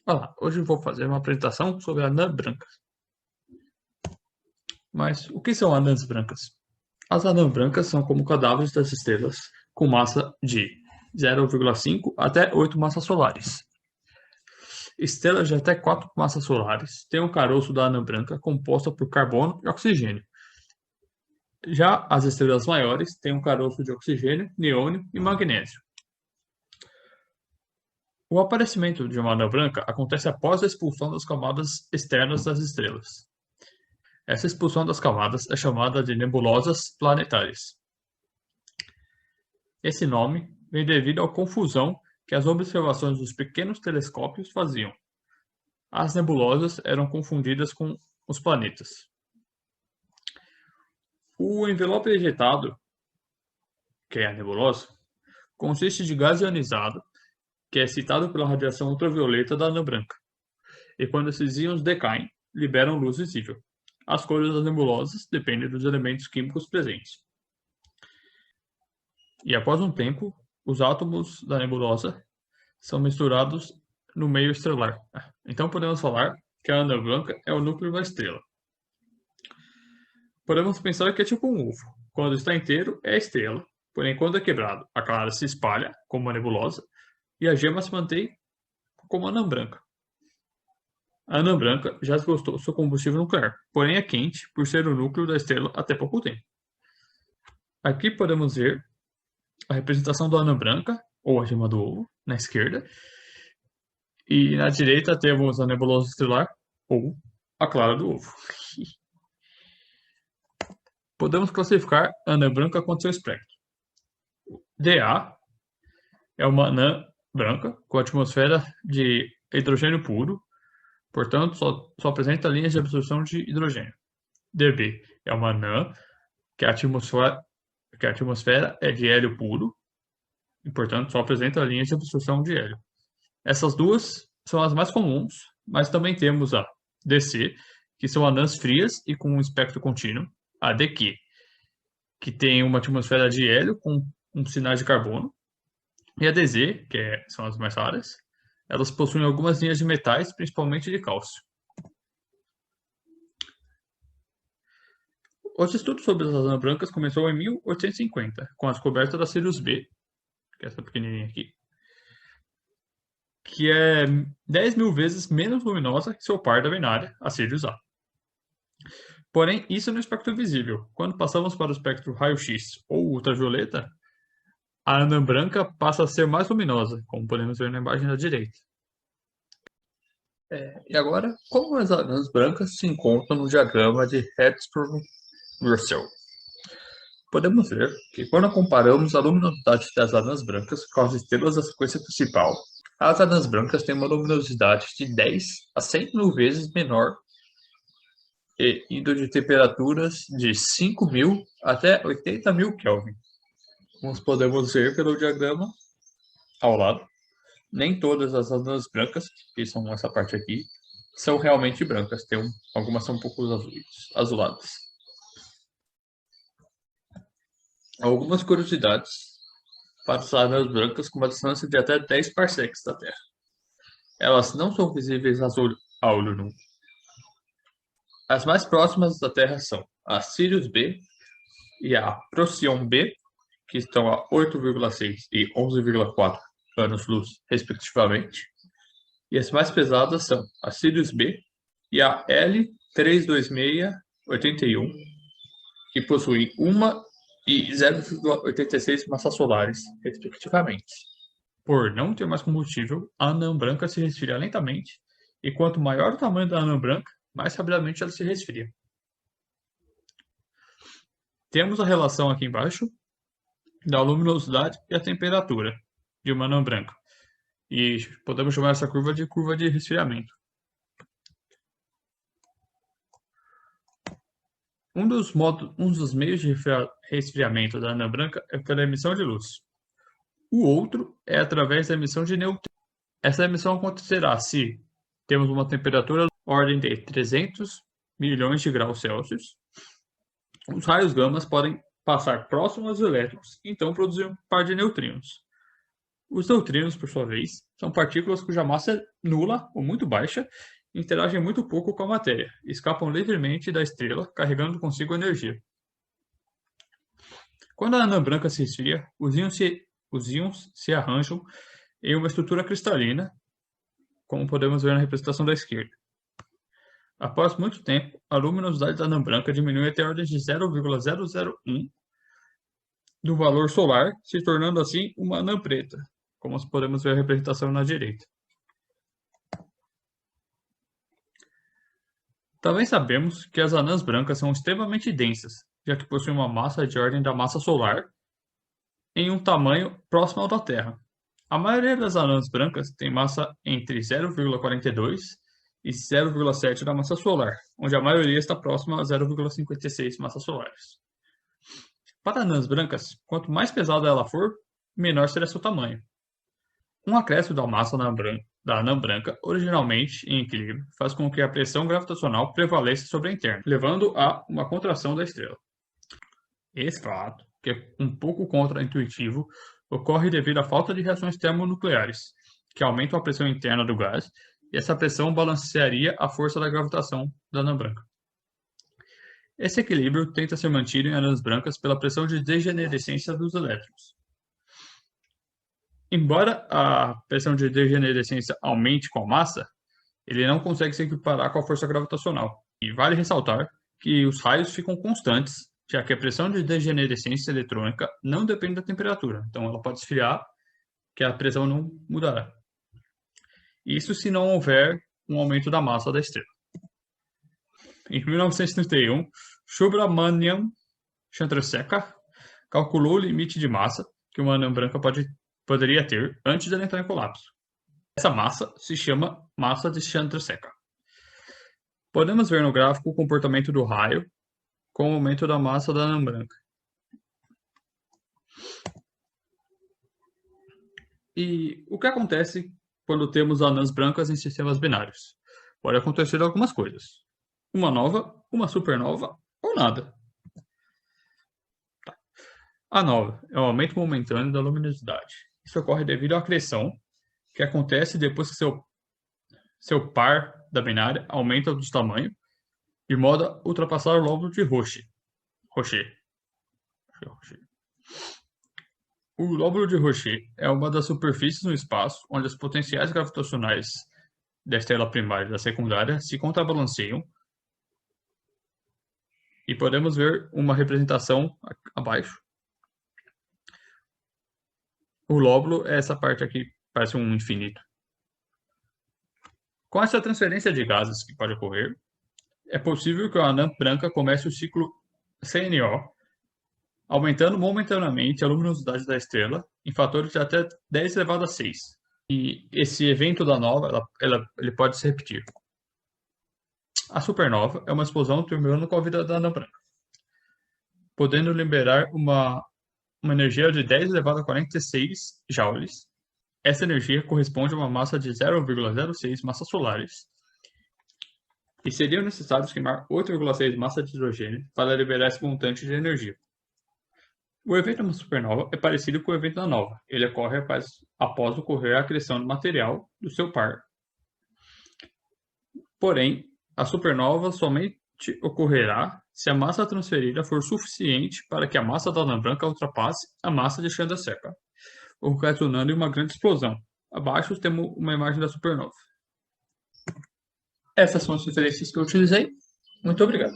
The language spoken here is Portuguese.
Olá, hoje eu vou fazer uma apresentação sobre anãs brancas. Mas o que são anãs brancas? As anãs brancas são como cadáveres das estrelas, com massa de 0,5 até 8 massas solares. Estrelas de até 4 massas solares têm um caroço da anã branca composta por carbono e oxigênio. Já as estrelas maiores têm um caroço de oxigênio, neônio e magnésio. O aparecimento de uma anã branca acontece após a expulsão das camadas externas das estrelas. Essa expulsão das camadas é chamada de nebulosas planetárias. Esse nome vem devido à confusão que as observações dos pequenos telescópios faziam. As nebulosas eram confundidas com os planetas. O envelope ejetado, que é a nebulosa, consiste de gás ionizado, que é excitado pela radiação ultravioleta da anã branca. E quando esses íons decaem, liberam luz visível. As cores das nebulosas dependem dos elementos químicos presentes. E após um tempo, os átomos da nebulosa são misturados no meio estelar. Então podemos falar que a anã branca é o núcleo da estrela. Podemos pensar que é tipo um ovo. Quando está inteiro, é a estrela, porém quando é quebrado, a clara se espalha como uma nebulosa e a gema se mantém como anã branca. A anã branca já esgotou seu combustível nuclear, porém é quente por ser o núcleo da estrela até pouco tempo. Aqui podemos ver a representação da anã branca, ou a gema do ovo, na esquerda, e na direita temos a nebulosa estelar, ou a clara do ovo. Podemos classificar a anã branca quanto seu espectro. DA é uma anã branca com atmosfera de hidrogênio puro, portanto só apresenta linhas de absorção de hidrogênio. DB é uma anã que a atmosfera é de hélio puro, e portanto só apresenta linhas de absorção de hélio. Essas duas são as mais comuns, mas também temos a DC, que são anãs frias e com um espectro contínuo, a DQ, que tem uma atmosfera de hélio com sinais de carbono, e a DZ, são as mais raras, elas possuem algumas linhas de metais, principalmente de cálcio. Os estudos sobre as anãs brancas começou em 1850, com a descoberta da Sirius B, que é essa pequenininha aqui, que é 10 mil vezes menos luminosa que seu par da binária, a Sirius A. Porém, isso no espectro visível. Quando passamos para o espectro raio-x ou ultravioleta, a anã branca passa a ser mais luminosa, como podemos ver na imagem da direita. E agora, como as anãs brancas se encontram no diagrama de Hertzsprung-Russell? Podemos ver que quando comparamos a luminosidade das anãs brancas com as estrelas da sequência principal, as anãs brancas têm uma luminosidade de 10 a 100 mil vezes menor e indo de temperaturas de 5.000 até 80.000 Kelvin. Como podemos ver pelo diagrama ao lado, nem todas as anãs brancas, que são essa parte aqui, são realmente brancas. Algumas são um pouco azuladas. Algumas curiosidades para as anãs brancas com uma distância de até 10 parsecs da Terra. Elas não são visíveis a olho nu. As mais próximas da Terra são a Sirius B e a Procyon B, que estão a 8,6 e 11,4 anos-luz, respectivamente. E as mais pesadas são a Sirius B e a L32681, que possuem 1 e 0,86 massas solares, respectivamente. Por não ter mais combustível, a anã branca se resfria lentamente, e quanto maior o tamanho da anã branca, mais rapidamente ela se resfria. Temos a relação aqui embaixo da luminosidade e a temperatura de uma anã branca. E podemos chamar essa curva de resfriamento. Um dos meios de resfriamento da anã branca é pela emissão de luz. O outro é através da emissão de neutrões. Essa emissão acontecerá se temos uma temperatura ordem de 300 milhões de graus Celsius. Os raios gamas podem passar próximo aos elétrons, então produzir um par de neutrinos. Os neutrinos, por sua vez, são partículas cuja massa é nula ou muito baixa e interagem muito pouco com a matéria, e escapam livremente da estrela, carregando consigo energia. Quando a anã branca se esfria, os íons se arranjam em uma estrutura cristalina, como podemos ver na representação da esquerda. Após muito tempo, a luminosidade da anã branca diminui até a ordem de 0,001 do valor solar, se tornando assim uma anã preta, como podemos ver a representação na direita. Também sabemos que as anãs brancas são extremamente densas, já que possuem uma massa de ordem da massa solar em um tamanho próximo ao da Terra. A maioria das anãs brancas tem massa entre 0,42 e 0,7 da massa solar, onde a maioria está próxima a 0,56 massas solares. Para anãs brancas, quanto mais pesada ela for, menor será seu tamanho. Um acréscimo da massa da anã branca, originalmente em equilíbrio, faz com que a pressão gravitacional prevaleça sobre a interna, levando a uma contração da estrela. Esse fato, que é um pouco contraintuitivo, ocorre devido à falta de reações termonucleares, que aumentam a pressão interna do gás, e essa pressão balancearia a força da gravitação da anã branca. Esse equilíbrio tenta ser mantido em anãs brancas pela pressão de degenerescência dos elétrons. Embora a pressão de degenerescência aumente com a massa, ele não consegue se equiparar com a força gravitacional. E vale ressaltar que os raios ficam constantes, já que a pressão de degenerescência eletrônica não depende da temperatura. Então ela pode esfriar, que a pressão não mudará. Isso se não houver um aumento da massa da estrela. Em 1931, Subrahmanyam Chandrasekhar calculou o limite de massa que uma anã branca poderia ter antes de ela entrar em colapso. Essa massa se chama massa de Chandrasekhar. Podemos ver no gráfico o comportamento do raio com o aumento da massa da anã branca. E o que acontece quando temos anãs brancas em sistemas binários? Pode acontecer algumas coisas. Uma nova, uma supernova ou nada. A nova é o aumento momentâneo da luminosidade. Isso ocorre devido à acreção, que acontece depois que seu par da binária aumenta de tamanho, de modo a ultrapassar o lóbulo de Roche. O lóbulo de Roche é uma das superfícies no espaço onde os potenciais gravitacionais da estrela primária e da secundária se contrabalanceiam, e podemos ver uma representação abaixo. O lóbulo é essa parte aqui, parece um infinito. Com essa transferência de gases que pode ocorrer, é possível que a anã branca comece o ciclo CNO, aumentando momentaneamente a luminosidade da estrela em fatores de até 10 elevado a 6. E esse evento da nova, ele pode se repetir. A supernova é uma explosão terminando com a vida da anã branca, podendo liberar uma energia de 10 elevado a 46 joules. Essa energia corresponde a uma massa de 0,06 massas solares, e seriam necessários queimar 8,6 massas de hidrogênio para liberar esse montante de energia. O evento de uma supernova é parecido com o evento da nova. Ele ocorre após ocorrer a acreção do material do seu par. Porém, a supernova somente ocorrerá se a massa transferida for suficiente para que a massa da anã branca ultrapasse a massa de Chandrasekhar, ocasionando uma grande explosão. Abaixo temos uma imagem da supernova. Essas são as referências que eu utilizei. Muito obrigado.